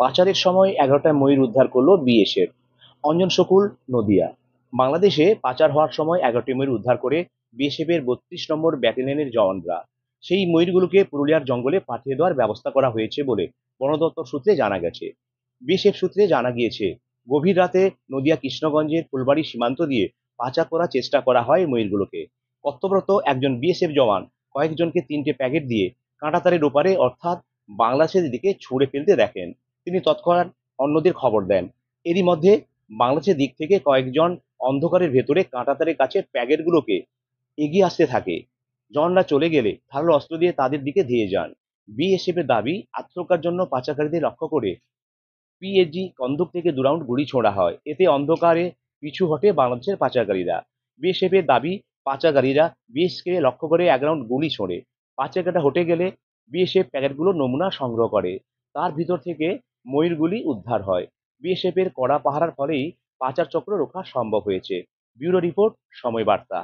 পাচারের সময় 11টা ময়ূর উদ্ধার করলো বিএসএফ। অঞ্জন শকুল, নদিয়া। বাংলাদেশে পাচার হওয়ার সময় 11টি ময়ূর উদ্ধার করে বিএসএফ এর 32 নম্বর ব্যাটালিয়নের জওয়ানরা। সেই ময়ূরগুলোকে পুরুলিয়ার জঙ্গলে পাঠিয়ে দেওয়ার ব্যবস্থা করা হয়েছে বলে বন দপ্তর সূত্রে জানা গেছে। বিএসএফ সূত্রে জানা গিয়েছে, গভীর রাতে নদিয়া কৃষ্ণগঞ্জের ফুলবাড়ি সীমান্ত দিয়ে পাচার করার চেষ্টা করা হয় ময়ূরগুলোকে। কর্তব্যরত একজন বিএসএফ জওয়ান কয়েকজনকে 3টে প্যাকেট দিয়ে কাঁটাতারের ওপারে অর্থাৎ বাংলাদেশের দিকে ছুঁড়ে ফেলতে দেখেন। তিনি তৎক্ষণাৎ অন্যদের খবর দেন। এরই মধ্যে বাংলাদেশের দিক থেকে কয়েকজন অন্ধকারের ভেতরে কাঁটাতারের কাছে প্যাকেটগুলোকে এগিয়ে আসতে থাকে। জওয়ানরা চলে গেলে ধারালো অস্ত্র দিয়ে তাদের দিকে ধেয়ে যান। বিএসএফ এর দাবি, আত্মরক্ষার জন্য পাচারকারীদের লক্ষ্য করে পিএজি কন্দুক থেকে 2 রাউন্ড গুলি ছোড়া হয়। এতে অন্ধকারে পিছু হটে বাংলাদেশের পাচারকারীরা। বিএসএফ এর দাবি, পাচারকারীরা বিএসকে লক্ষ্য করে 1 রাউন্ড গুলি ছোড়ে। পাচারকারীরা হটে গেলে বিএসএফ প্যাকেটগুলো নমুনা সংগ্রহ করে। তার ভিতর থেকে ময়ূরগুলি উদ্ধার হয়। বিএসএফ এর কড়া পাহারার ফলেই পাচার চক্র রোখা সম্ভব হয়েছে। ব্যুরো রিপোর্ট, সময় বার্তা।